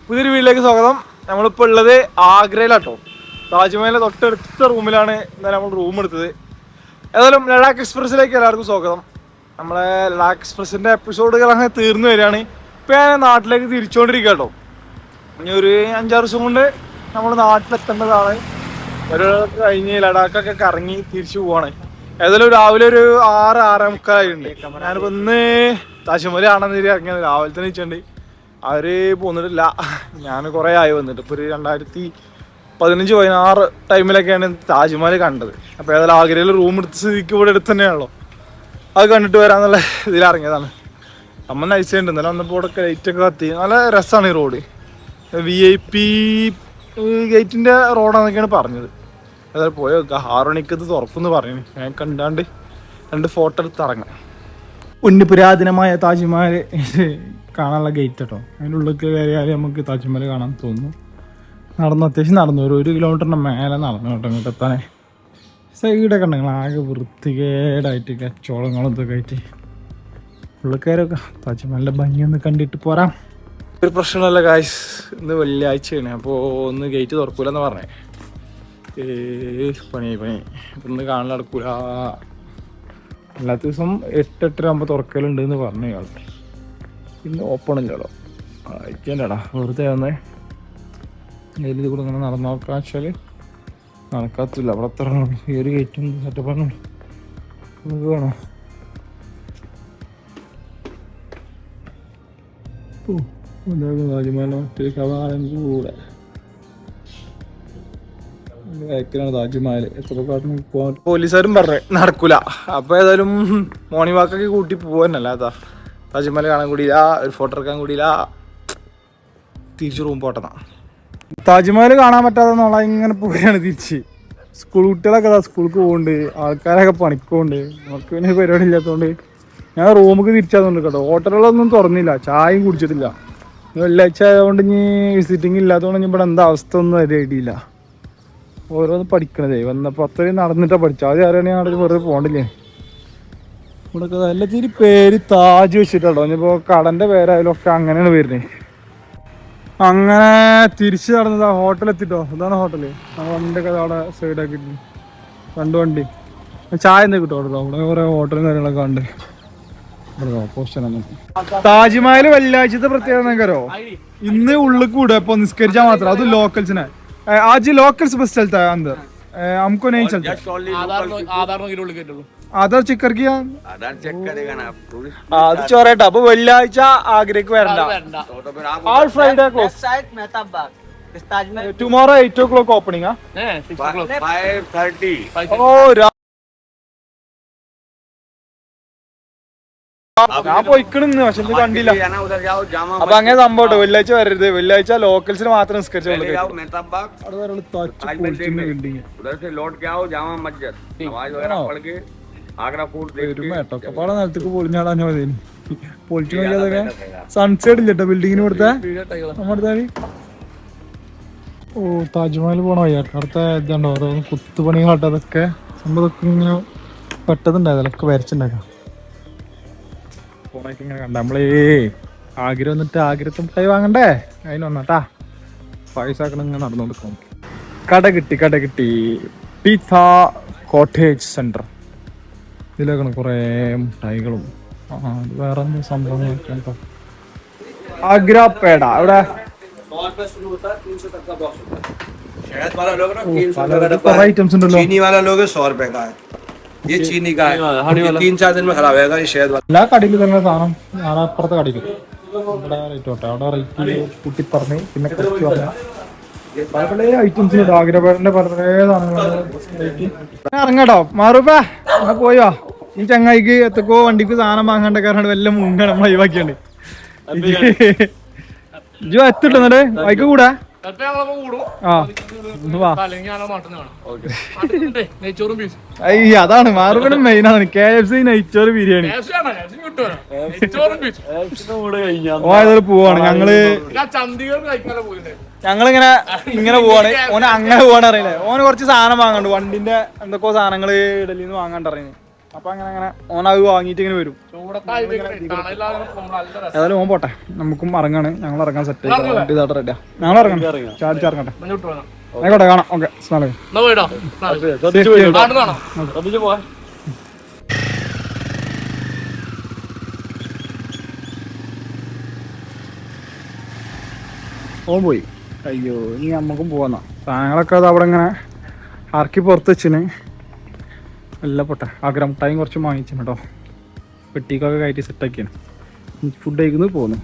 പുതിയൊരു വീട്ടിലേക്ക് സ്വാഗതം. നമ്മളിപ്പോൾ ഉള്ളത് ആഗ്രയിലാട്ടോ. താജ്മഹലിന്റെ തൊട്ടടുത്ത റൂമിലാണ് ഇന്നലെ നമ്മൾ റൂം എടുത്തത്. ഏതായാലും ലഡാക്ക് എക്സ്പ്രസ്സിലേക്ക് എല്ലാവർക്കും സ്വാഗതം. നമ്മളെ ലഡാക്ക് എക്സ്പ്രസിന്റെ എപ്പിസോഡുകൾ അങ്ങനെ തീർന്നു വരികയാണ്. ഇപ്പം ഞാൻ നാട്ടിലേക്ക് തിരിച്ചുകൊണ്ടിരിക്കുക കേട്ടോ. ഇനി ഒരു 5-6 ദിവസം കൊണ്ട് നമ്മൾ നാട്ടിലെത്തേണ്ടതാണ്. ഒരു കഴിഞ്ഞ് ലഡാക്കൊക്കെ കറങ്ങി തിരിച്ചു പോവാണ്. ഏതായാലും രാവിലെ ഒരു 6-6:45 ഞാനിപ്പോൾ ഇന്ന് താജ്മഹൽ കാണാൻ ഇറങ്ങിയത്. രാവിലെ തന്നെ വെച്ചിട്ടുണ്ട്. അവര് പോന്നിട്ടില്ല. ഞാൻ കുറേ ആയി വന്നിട്ട്. ഇപ്പോൾ ഒരു 2015-16 ടൈമിലൊക്കെയാണ് താജ്മഹൽ കണ്ടത്. അപ്പോൾ ഏതായാലും ആഗ്രയിൽ റൂം എടുത്ത് സ്ഥിതിക്ക് ഇവിടെ അടുത്ത് തന്നെയാണല്ലോ. അത് കണ്ടിട്ട് വരാന്നുള്ള ഇതിലിറങ്ങിയതാണ്. നമ്മൾ നൈസ് ഉണ്ട്. ഇന്നലെ വന്നപ്പോൾ ഇവിടെ ലൈറ്റൊക്കെ കത്തി. നല്ല രസമാണ് ഈ റോഡ്. VIP ഗേറ്റിൻ്റെ റോഡാന്നൊക്കെയാണ് പറഞ്ഞത്. ഏതായാലും പോയി വെക്കുക. 6 മണിക്ക് ഇത് തുറക്കുമെന്ന് പറഞ്ഞു. ഞാൻ കണ്ടാണ്ട് 2 ഫോട്ടോ എടുത്ത് ഇറങ്ങാം. പുരാതനമായ താജ്മഹൽ കാണാനുള്ള ഗേറ്റ് കേട്ടോ. അതിൻ്റെ ഉള്ളിൽ കയറിയാൽ നമുക്ക് താജ്മഹൽ കാണാൻ തോന്നുന്നു. അത്യാവശ്യം നടന്നു. ഒരു 1 കിലോമീറ്ററിൻ്റെ മേലെ നടന്നു കേട്ടോ ഇങ്ങോട്ട് എത്താനേ. സൈഡൊക്കെ ഉണ്ടെങ്കിൽ ആകെ വൃത്തികേടായിട്ട് കച്ചവടങ്ങളും ഇതൊക്കെ ആയിട്ട് ഉള്ളിൽ കയറൊക്കെ താജ്മഹലിൻ്റെ ഭംഗിയൊന്ന് കണ്ടിട്ട് പോരാം. ഒരു പ്രശ്നമല്ല ഗായ്സ്, ഇന്ന് വെള്ളിയാഴ്ചയാണ്. അപ്പോൾ ഒന്ന് ഗേറ്റ് തുറക്കൂലെന്ന് പറഞ്ഞേ. പണി ഇന്ന് കാണാൻ നടക്കൂല. എല്ലാ ദിവസം 8-8:30 ആകുമ്പോൾ തുറക്കലുണ്ട് എന്ന് പറഞ്ഞു ഇയാൾ. ഇന്ന് ഓപ്പൺ ഇല്ലല്ലോ. അയക്കണ്ടടാ വെറുതെ വന്നേ. ഇതിൽ കൂടെ ഇങ്ങനെ നടന്നു നോക്കാൻ വെച്ചാൽ നടക്കാത്തില്ല. അവിടെ അത്ര ഈ ഒരു ഗേറ്റും സെറ്റപ്പാണ്. നമുക്ക് വേണോ താജ്മഹൽ മറ്റൊരു കവാടം കൂടെ താജ്മഹൽ എത്ര പോലീസുകാരും പറഞ്ഞേ നടക്കൂല. അപ്പൊ ഏതായാലും മോർണിംഗ് വാക്കൊക്കെ കൂട്ടി പോവാനല്ല അതാ. താജ്മഹൽ കാണാൻ കൂടിയില്ല, ഒരു ഫോട്ടോ എടുക്കാൻ കൂടിയില്ല. തിരിച്ച് റൂം പോട്ടെന്നാ. താജ്മഹൽ കാണാൻ പറ്റാതെ നോളാ ഇങ്ങനെ പോവുകയാണ് തിരിച്ച്. സ്കൂൾ കുട്ടികളൊക്കെ സ്കൂൾക്ക് പോകുന്നുണ്ട്, ആൾക്കാരൊക്കെ പണിക്ക് പോകുന്നുണ്ട്. നമുക്ക് പിന്നെ പരിപാടി ഇല്ലാത്തതുകൊണ്ട് ഞാൻ റൂമിലേക്ക് തിരിച്ചതുകൊണ്ട് കേട്ടോ. ഹോട്ടലുകളൊന്നും തുറന്നില്ല, ചായയും കുടിച്ചിട്ടില്ല. വെള്ളിയാഴ്ച ആയതുകൊണ്ട് ഇനി വിസിറ്റിംഗ് ഇല്ലാത്തതുകൊണ്ട് ഇവിടെ എന്താ അവസ്ഥ ഒന്നും അറിയില്ല. ഓരോന്ന് പഠിക്കണതേ വന്നപ്പോൾ അത്രയും നടന്നിട്ടാണ് പഠിച്ചത്. ആദ്യം അറിയണമെങ്കിൽ അവിടെ വെറുതെ പോകണ്ടില്ലേ. ഇവിടെ എല്ലാത്തിനും പേര് താജ് വെച്ചിട്ടുണ്ടോ. ഇനിയിപ്പോൾ കടൻ്റെ പേരായാലും ഒക്കെ അങ്ങനെയാണ് വരുന്നത്. അങ്ങനെ തിരിച്ച് നടന്നതാ ഹോട്ടലെത്തിട്ടോ. ഇതാണ് ഹോട്ടല്. ആ വണ്ടിയൊക്കെ അവിടെ സൈഡാക്കിയിട്ട് 2 വണ്ടി ചായ എന്തൊക്കെ കിട്ടും അവിടെ. അവിടെ കുറേ ഹോട്ടലും കാര്യങ്ങളൊക്കെ ഉണ്ട്. താജ്മഹൽ വെള്ളിയാഴ്ചത്തെ പ്രത്യേകത എന്തോ ഇന്ന് ഉള്ളിൽ കൂടെ ഇപ്പൊ നിസ്കരിച്ചാൽ മാത്രം. അത് ലോക്കൽസിനെ आज लोकल्स बस चलता है अंदर, हमको नहीं चलता. ആധാർ ചെക്ക് കിയാ? അത് ചോറേട്ടാ. അപ്പൊ വെള്ളിയാഴ്ച ആഗ്രയ്ക്ക് വരണ്ട. All Friday close. Tomorrow 8 o'clock opening. 5:30. ഓ ഞാൻ പോയിക്കണെന്ന് പക്ഷെ ഇത് കണ്ടില്ല. അപ്പൊ അങ്ങനെ സംഭവം വെള്ളിയാഴ്ച വരരുത്. വെള്ളിയാഴ്ച ലോക്കൽസിന് മാത്രം നിസ്കരിച്ചോളൂ. നിലത്തേക്ക് പൊളിഞ്ഞാടാനോ മതി. പൊളിച്ചു നോക്കിയതൊക്കെ സൺസെറ്റ് ഇല്ലട്ടോ ബിൽഡിങ്ങിന് കൊടുത്ത നമ്മുടെ. ഓ താജ്മഹൽ പോണ വയ്യാട്ടോ. അടുത്ത ഇതുണ്ടോ ഓരോ കുത്തുപണികളാട്ടോ. അതൊക്കെ സംഭവം ഇങ്ങനെ പെട്ടതുണ്ടായത് അതൊക്കെ വരച്ചുണ്ടാക്കാം. ഫോണായിട്ട് ഇങ്ങനെ കണ്ട നമ്മളീ ആഗ്രഹം വന്നിട്ട് ആഗ്രഹത്തും കൈ വാങ്ങണ്ടേ. അതിന് വന്നാട്ടാ പൈസ ആക്കണം. ഇങ്ങനെ നടന്നു കൊടുക്കണം. കട കിട്ടി പിസ്സ കോട്ടേജ് സെന്റർ. ഇതിലേക്കാണ് കുറേ മിഠായികളും വേറെ സംഭവങ്ങളൊക്കെ ഉണ്ടോ. ആഗ്ര പേട ഇവിടെ കുറേ ഐറ്റംസ് ഉണ്ടല്ലോ. ये चीनी का है, 3-4 दिन में खराब होगा ये शहद वाला. എല്ലാ കടയിലും തന്നെ സാധനം. ഞാൻ അപ്പുറത്തെ കടയിലും ഇവിടെ റേറ്റ് തൊട്ടെ അവിടെ റേറ്റ് കൂട്ടി പറഞ്ഞ് പിന്നെ കുറച്ച് പറഞ്ഞ പല പല ഐറ്റംസിന് ആഗ്രഹപേടന്റെ പല പല സാധനങ്ങൾ ഇറങ്ങട്ടോ. മാറുപ്പാ പോയോ ഈ ചങ്ങായിക്ക് എത്തക്കോ വണ്ടിക്ക് സാധനം വാങ്ങാണ്ട കാരണം വല്ല മുങ്ങണം ഒഴിവാക്കിയാണ്. ഇജോ എത്തിട്ടെന്നേ ബൈക്ക് കൂടാ. അതാണ് മാറുപനും മെയിനാണ്. KFC നെയ്ച്ചോറ് ബിരിയാണി പോവാണ് ഞങ്ങളിങ്ങനെ പോവാണ്. ഓന് അങ്ങനെ പോവാണ് അറിയില്ലേ. ഓന് കുറച്ച് സാധനം വാങ്ങണ്ട്. വണ്ടിന്റെ എന്തൊക്കെയോ സാധനങ്ങള് ഡൽഹിന്ന് വാങ്ങാണ്ട് അറിയുന്നത്. അപ്പൊ അങ്ങനെ ഓനത് വാങ്ങിയിട്ട് ഇങ്ങനെ വരും. ഏതായാലും ഓൻ പോട്ടെ, നമുക്കും ഇറങ്ങാണ്. ഞങ്ങൾ ഇറങ്ങാൻ സെറ്റ് ആയിട്ട് റെഡിയാ. ഞങ്ങൾ ഇറങ്ങണം, ചാടിച്ചിറങ്ങട്ടെ. ആയിക്കോട്ടെ, കാണാം. ഓക്കെ, ഓൻ പോയി. അയ്യോ, ഇനി നമ്മക്കും പോവാന്നാ. സാധനങ്ങളൊക്കെ അത് അവിടെ ഇങ്ങനെ ആർക്കി പുറത്ത് വെച്ചിന്. എല്ലാം പൊട്ടെ. ആഗ്രഹമുട്ടായും കുറച്ച് വാങ്ങിച്ചു കേട്ടോ. പെട്ടിക്കൊക്കെ കയറ്റി സെറ്റാക്കിയാണ്. ഫുഡ് കഴിക്കുന്നത് പോകുന്നു.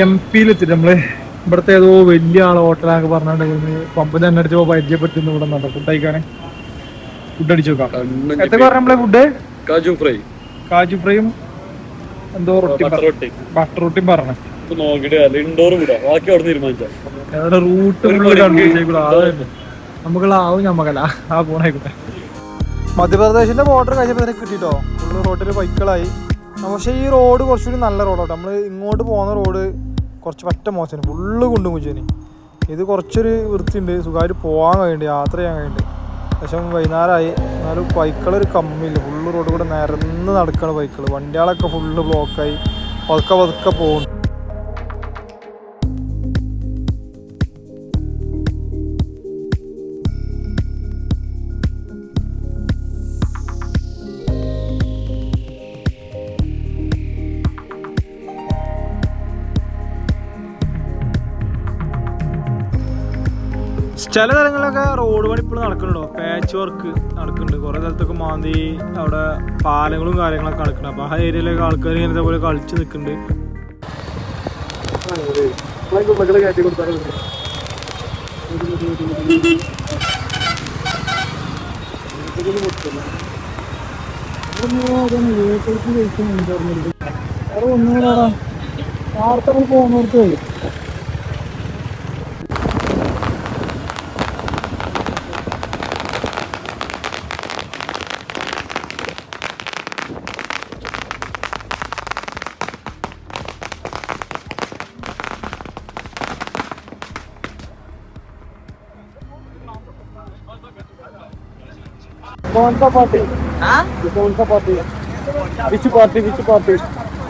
MP-ലെത്തിട്ട് നമ്മള് ഇവിടുത്തെ ഏതോ വലിയ ആള് ഹോട്ടലൊക്കെ പറഞ്ഞിട്ടുണ്ടെങ്കിൽ പമ്പിന് തന്നെ അടിച്ചപ്പോ പരിചയപ്പെട്ടുന്നു. ഇവിടെ നിന്നോ ഫുഡ് കഴിക്കാന്. ഫുഡ് അടിച്ചു നോക്കാം. എത്ര പറഞ്ഞ നമ്മളെ ഫുഡ്? കാജു ഫ്രൈയും എന്തോ ബട്ടർ റൊട്ടിയും പറഞ്ഞു. മധ്യപ്രദേശിന്റെ ബോർഡർ കഴിച്ചപ്പോ കിട്ടിട്ടോ. ഫുള്ള് റോഡിൽ ബൈക്കുകളായി. പക്ഷെ ഈ റോഡ് കുറച്ചുകൂടി നല്ല റോഡാട്ടോ. നമ്മള് ഇങ്ങോട്ട് പോകുന്ന റോഡ് കുറച്ച് പറ്റ മോശമാണ്. ഫുള്ള് കുണ്ടും കുഞ്ചിന്. ഇത് കുറച്ചൊരു വൃത്തിയുണ്ട്, സുഖമായിട്ട് പോകാൻ കഴിയുന്നുണ്ട്, യാത്ര ചെയ്യാൻ കഴിയുന്നുണ്ട്. പക്ഷെ വൈകുന്നേരമായി, എന്നാലും ബൈക്കുകളൊരു കമ്മിയില്ല. ഫുള്ള് റോഡ് കൂടെ നിരന്ന് നടക്കുകയാണ് ബൈക്കുകൾ. വണ്ടികളൊക്കെ ഫുള്ള് ബ്ലോക്കായി പതുക്കെ പോകുന്നു. ചില സ്ഥലങ്ങളിലൊക്കെ റോഡ് പണി ഇപ്പോഴും നടക്കുന്നുണ്ടോ, പാച്ച് വർക്ക് നടക്കുന്നുണ്ട്. കുറേ സ്ഥലത്തൊക്കെ മാന്തി അവിടെ പാലങ്ങളും കാര്യങ്ങളൊക്കെ നടക്കുന്നുണ്ട്. അപ്പോൾ ആ ഏരിയയിലൊക്കെ ആൾക്കാർ ഇങ്ങനത്തെ പോലെ കളിച്ച് നിൽക്കുന്നുണ്ട്. വാർത്തകൾ പോകുന്നവർക്ക് कौन सा पार्टी? हाँ? कौन सा पार्टी? Which party?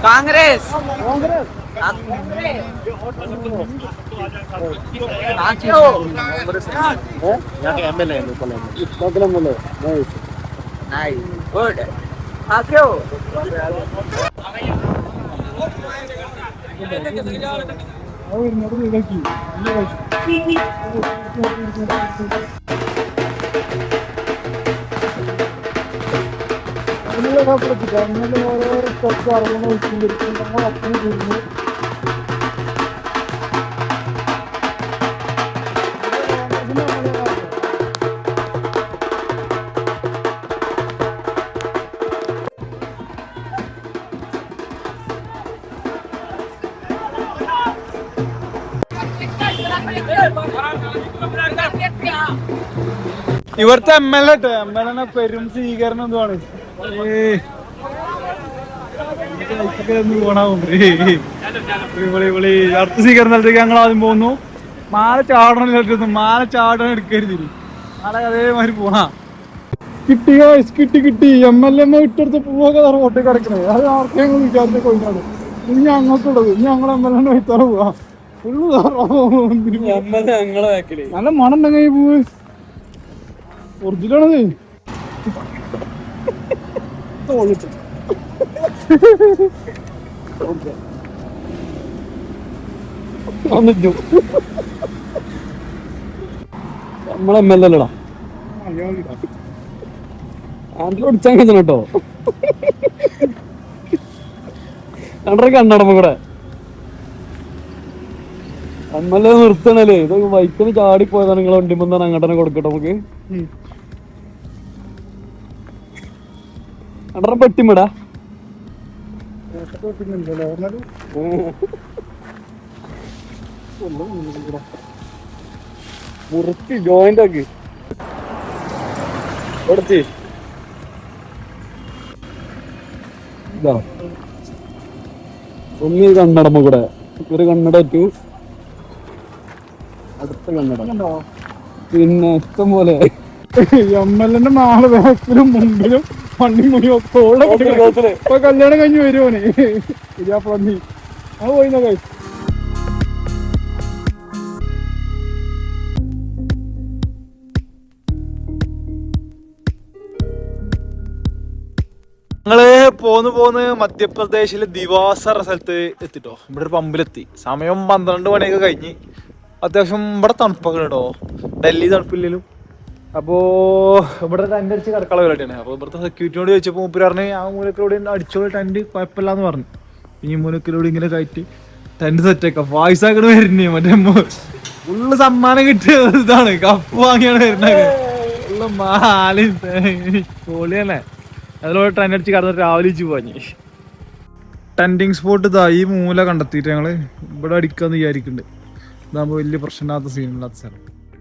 कांग्रेस। क्यों? यहाँ के MLA है, लोकल MLA। Nice, good। क्यों? ഓരോരോ സ്റ്റെപ്പ് അറിയുന്ന വെച്ചിരിക്കും. നമ്മൾ അപ്പം തിരിഞ്ഞ് ഇവിടുത്തെ MLA പെരും സ്വീകരണം എന്തുവാണ്. അടുത്ത സ്വീകരണ സ്ഥലത്തേക്ക് ഞങ്ങൾ ആദ്യം പോകുന്നു. മാല ചാടണം എടുക്കരുത്. നാളെ അതേമാതിരി പോണാ. കിട്ടി MLA ഇട്ടെടുത്ത് പൂവൊക്കെ റോട്ടിൽ കിടക്കണേ. അത് ആർക്കെങ്കിലും വിചാരിച്ച കൊണ്ടാണ്. ഇനി ഞങ്ങൾക്കുള്ളത്. ഇനി ഞങ്ങൾ MLA വൈത്താറ പോവാ. നല്ല മണം ഉണ്ടെങ്കിൽ പൂവ് ഒറിജിനാണത്. നമ്മളെ MLA അല്ലടാ. ആണ്ടിലൊടിച്ചാൻ കഴിച്ചണം കേട്ടോ. കണ്ടടമ്പ കൂടെ MLA നിർത്തണല്ലേ. ഇത് ബൈക്കിന് ചാടിപ്പോയതാണ്. നിങ്ങളെ വണ്ടിമെന്നാണ് അങ്ങോട്ടന്നെ കൊടുക്കട്ടെ നമുക്ക്. കണ്ടറ പെട്ടിമിടാ മുറുക്കി ജോയിന്റ് ആക്കി കൊടുത്തി. ഇതാ ഒന്ന് കണ്ണടമ്പ കൂടെ ഒരു കണ്ണട ടു പിന്നെ ഇഷ്ടം പോലെ എംഎൽഎന്റെ 4 ബാക്കിലും മുമ്പിലും വണ്ടി മുടിയും ഇപ്പൊ കല്യാണം കഴിഞ്ഞ് വരുവോനെ ഇരിയാപ്പന്നി അത് പോയി നോക്കാം. ഞങ്ങള് പോന്ന് മധ്യപ്രദേശിലെ ദിവാസ സ്ഥലത്ത് എത്തിട്ടോ. ഇവിടെ ഒരു പമ്പിലെത്തി. സമയം 12 മണിയൊക്കെ കഴിഞ്ഞ്. അത്യാവശ്യം ഇവിടെ തണുപ്പൊക്കെ കേട്ടോ, ഡൽഹി തണുപ്പില്ലെങ്കിലും. അപ്പോ ഇവിടെ ടെന്റ് അടിച്ച് കിടക്കാനുള്ള പരിപാടിയാണ്. അപ്പോൾ ഇവിടുത്തെ സെക്യൂരിറ്റിയോട് ചോദിച്ചപ്പോൾ മൂപ്പര് പറഞ്ഞ് ആ മൂലക്കിലൂടെ അടിച്ചോളൂ, ടെന്റ് കുഴപ്പമില്ലാന്ന് പറഞ്ഞു. ഈ മൂലക്കിലൂടെ ഇങ്ങനെ കയറ്റി ടെന്റ് സെറ്റാക്കാം. വായിസാക്കണ് വരുന്നേ മറ്റേ ഫുള്ള് സമ്മാനം കിട്ടിയ ഇതാണ്, കപ്പ് വാങ്ങിയാണ് വരുന്നത്. ഫുള്ള് മാലയും പൊളി തന്നെ. അതിലൂടെ ടെന്റ് അടിച്ച് കിടന്നിട്ട് രാവിലെ വെച്ച് പോഞ്ഞ്. ടെൻറ്റിങ് സ്പോട്ട് ഇതാ ഈ മൂല കണ്ടെത്തിയിട്ട് ഞങ്ങള് ഇവിടെ അടിക്കാന്ന് വിചാരിക്കുന്നുണ്ട്. ഇതാകുമ്പോൾ വലിയ പ്രശ്നമില്ലാത്ത സീനില്ലാത്ത സ്ഥലം.